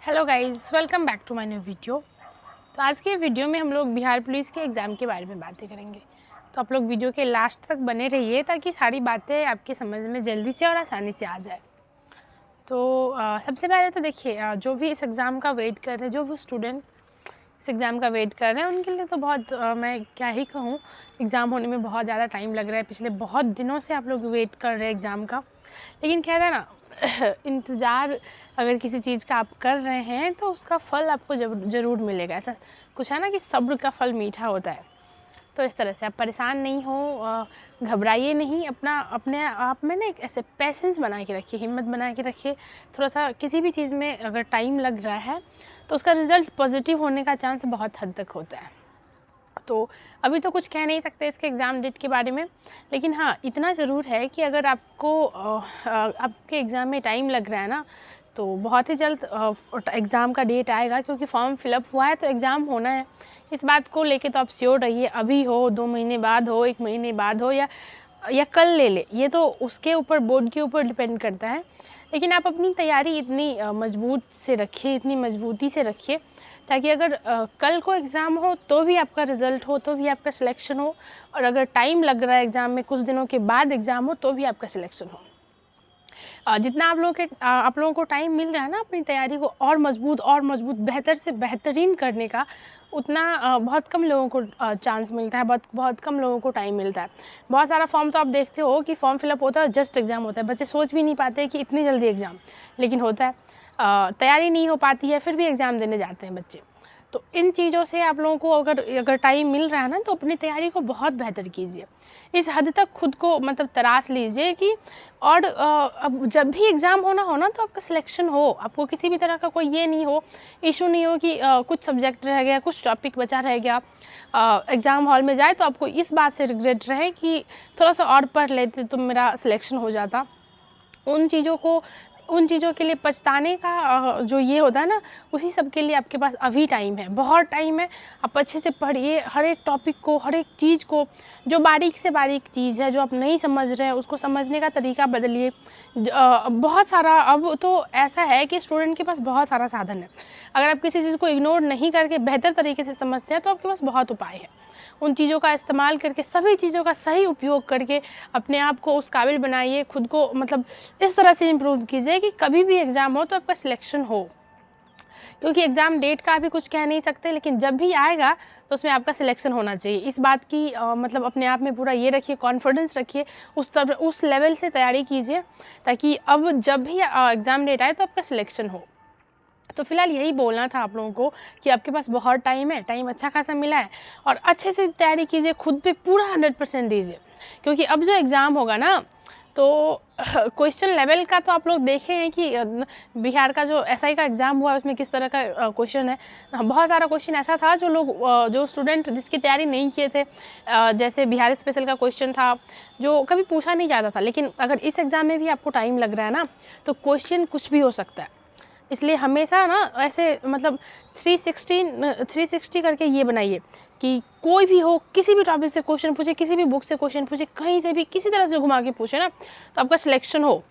Hello guys, welcome back to my new video. तो आज के वीडियो में हम लोग बिहार पुलिस के एग्ज़ाम के बारे में बातें करेंगे। तो आप लोग वीडियो के लास्ट तक बने रहिए ताकि सारी बातें आपके समझ में जल्दी से और आसानी से आ जाए। तो सबसे पहले तो देखिए, जो भी इस एग्ज़ाम का वेट कर रहे हैं, जो भी स्टूडेंट इस एग्ज़ाम का वेट कर रहे हैं, उनके लिए तो बहुत मैं क्या ही कहूँ, एग्ज़ाम होने में बहुत ज़्यादा टाइम लग रहा है। पिछले बहुत दिनों से आप लोग वेट कर रहे हैं एग्ज़ाम का। लेकिन कहते हैं ना इंतज़ार अगर किसी चीज़ का आप कर रहे हैं तो उसका फल आपको ज़रूर मिलेगा। ऐसा कुछ है ना कि सब्र का फल मीठा होता है। तो इस तरह से आप परेशान नहीं हो, घबराइए नहीं, अपने आप में ना एक ऐसे पेशेंस बना के रखिए, हिम्मत बना के रखिए। थोड़ा सा किसी भी चीज़ में अगर टाइम लग रहा है तो उसका रिज़ल्ट पॉजिटिव होने का चांस बहुत हद तक होता है। तो अभी तो कुछ कह नहीं सकते इसके एग्ज़ाम डेट के बारे में, लेकिन हाँ, इतना ज़रूर है कि अगर आपको आपके एग्ज़ाम में टाइम लग रहा है ना, तो बहुत ही जल्द एग्ज़ाम का डेट आएगा, क्योंकि फॉर्म फिलअप हुआ है तो एग्ज़ाम होना है। इस बात को लेके तो आप श्योर रहिए, अभी हो, 2 महीने बाद हो, 1 महीने बाद हो, या कल ले ले, ये तो उसके ऊपर, बोर्ड के ऊपर डिपेंड करता है। लेकिन आप अपनी तैयारी इतनी मजबूत से रखिए, इतनी मजबूती से रखिए, ताकि अगर कल को एग्ज़ाम हो तो भी आपका रिज़ल्ट हो, तो भी आपका सिलेक्शन हो, और अगर टाइम लग रहा है एग्ज़ाम में, कुछ दिनों के बाद एग्ज़ाम हो, तो भी आपका सिलेक्शन हो। जितना आप लोगों को टाइम मिल रहा है ना अपनी तैयारी को और मज़बूत, बेहतर से बेहतरीन करने का, उतना बहुत कम लोगों को चांस मिलता है, बहुत कम लोगों को टाइम मिलता है। बहुत सारा फॉर्म तो आप देखते हो कि फॉर्म फिलअप होता है, जस्ट एग्ज़ाम होता है, बच्चे सोच भी नहीं पाते कि इतनी जल्दी एग्ज़ाम, लेकिन होता है। तैयारी नहीं हो पाती है, फिर भी एग्ज़ाम देने जाते हैं बच्चे। तो इन चीज़ों से आप लोगों को अगर टाइम मिल रहा है ना, तो अपनी तैयारी को बहुत बेहतर कीजिए। इस हद तक खुद को मतलब तराश लीजिए कि और अब जब भी एग्ज़ाम होना हो ना, तो आपका सिलेक्शन हो, आपको किसी भी तरह का कोई ये नहीं हो, इशू नहीं हो कि कुछ सब्जेक्ट रह गया, कुछ टॉपिक बचा रह गया। एग्ज़ाम हॉल में जाए तो आपको इस बात से रिग्रेट रहे कि थोड़ा सा और पढ़ लेते तो मेरा सिलेक्शन हो जाता। उन चीज़ों के लिए पछताने का जो ये होता है ना, उसी सब के लिए आपके पास अभी टाइम है, बहुत टाइम है। आप अच्छे से पढ़िए हर एक टॉपिक को, हर एक चीज़ को, जो बारीक से बारीक चीज़ है, जो आप नहीं समझ रहे हैं, उसको समझने का तरीका बदलिए। बहुत सारा अब तो ऐसा है कि स्टूडेंट के पास बहुत सारा साधन है। अगर आप किसी चीज़ को इग्नोर नहीं करके बेहतर तरीके से समझते हैं, तो आपके पास बहुत उपाय है। उन चीज़ों का इस्तेमाल करके, सभी चीज़ों का सही उपयोग करके अपने आप को उस काबिल बनाइए, खुद को मतलब इस तरह से इम्प्रूव कीजिए कि कभी भी एग्ज़ाम हो तो आपका सिलेक्शन हो। क्योंकि एग्ज़ाम डेट का भी कुछ कह नहीं सकते, लेकिन जब भी आएगा तो उसमें आपका सिलेक्शन होना चाहिए। इस बात की मतलब अपने आप में पूरा ये रखिए, कॉन्फिडेंस रखिए, उस लेवल से तैयारी कीजिए, ताकि अब जब भी एग्ज़ाम डेट आए तो आपका सिलेक्शन हो। तो फिलहाल यही बोलना था आप लोगों को कि आपके पास बहुत टाइम है, टाइम अच्छा खासा मिला है, और अच्छे से तैयारी कीजिए, खुद पे पूरा 100% दीजिए। क्योंकि अब जो एग्ज़ाम होगा ना, तो क्वेश्चन लेवल का तो आप लोग देखे हैं कि बिहार का जो एसआई का एग्ज़ाम हुआ, उसमें किस तरह का क्वेश्चन है। बहुत सारा क्वेश्चन ऐसा था जो स्टूडेंट जिसकी तैयारी नहीं किए थे, जैसे बिहार स्पेशल का क्वेश्चन था जो कभी पूछा नहीं जाता था। लेकिन अगर इस एग्ज़ाम में भी आपको टाइम लग रहा है ना, तो क्वेश्चन कुछ भी हो सकता है। इसलिए हमेशा ना ऐसे मतलब 360 करके ये बनाइए कि कोई भी हो, किसी भी टॉपिक से क्वेश्चन पूछे, किसी भी बुक से क्वेश्चन पूछे, कहीं से भी किसी तरह से घुमा के पूछे ना, तो आपका सिलेक्शन हो।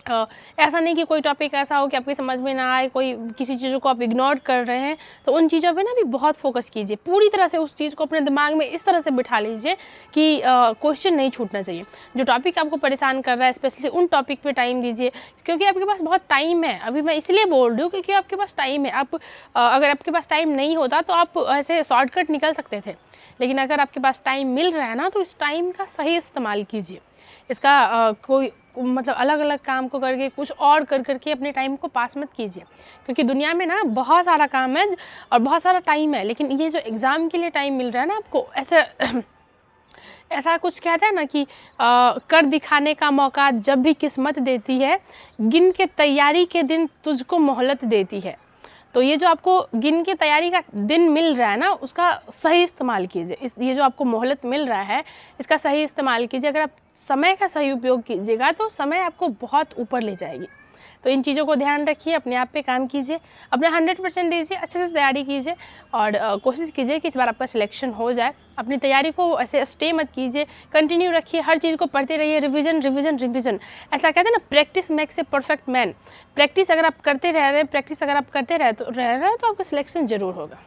ऐसा नहीं कि कोई टॉपिक ऐसा हो कि आपकी समझ में ना आए, कोई किसी चीज़ों को आप इग्नोर कर रहे हैं, तो उन चीज़ों पे ना भी बहुत फोकस कीजिए। पूरी तरह से उस चीज़ को अपने दिमाग में इस तरह से बिठा लीजिए कि क्वेश्चन नहीं छूटना चाहिए। जो टॉपिक आपको परेशान कर रहा है, स्पेशली उन टॉपिक पे टाइम दीजिए, क्योंकि आपके पास बहुत टाइम है। अभी मैं इसलिए बोल रही हूँ क्योंकि आपके पास टाइम है। अगर आपके पास टाइम नहीं होता तो आप ऐसे शॉर्टकट निकल सकते थे, लेकिन अगर आपके पास टाइम मिल रहा है ना, तो इस टाइम का सही इस्तेमाल कीजिए। इसका कोई मतलब अलग-अलग काम को करके, कुछ और कर के अपने टाइम को पास मत कीजिए, क्योंकि दुनिया में ना बहुत सारा काम है और बहुत सारा टाइम है, लेकिन ये जो एग्ज़ाम के लिए टाइम मिल रहा है ना आपको, ऐसे ऐसा कुछ कहते हैं ना कि कर दिखाने का मौका जब भी किस्मत देती है, गिन के तैयारी के दिन तुझको मोहलत देती है। तो ये जो आपको गिन के तैयारी का दिन मिल रहा है ना, उसका सही इस्तेमाल कीजिए। ये जो आपको मोहलत मिल रहा है, इसका सही इस्तेमाल कीजिए। अगर आप समय का सही उपयोग कीजिएगा तो समय आपको बहुत ऊपर ले जाएगी। तो इन चीज़ों को ध्यान रखिए, अपने आप पे काम कीजिए, अपना 100% दीजिए, अच्छे से तैयारी कीजिए और कोशिश कीजिए कि इस बार आपका सिलेक्शन हो जाए। अपनी तैयारी को ऐसे स्टे मत कीजिए, कंटिन्यू रखिए, हर चीज़ को पढ़ते रहिए, रिवीजन रिवीजन रिवीजन। ऐसा कहते हैं ना, practice makes a perfect man. Practice अगर आप करते रह रहे हैं, प्रैक्टिस अगर आप करते रह रहे हैं तो आपका सिलेक्शन ज़रूर होगा।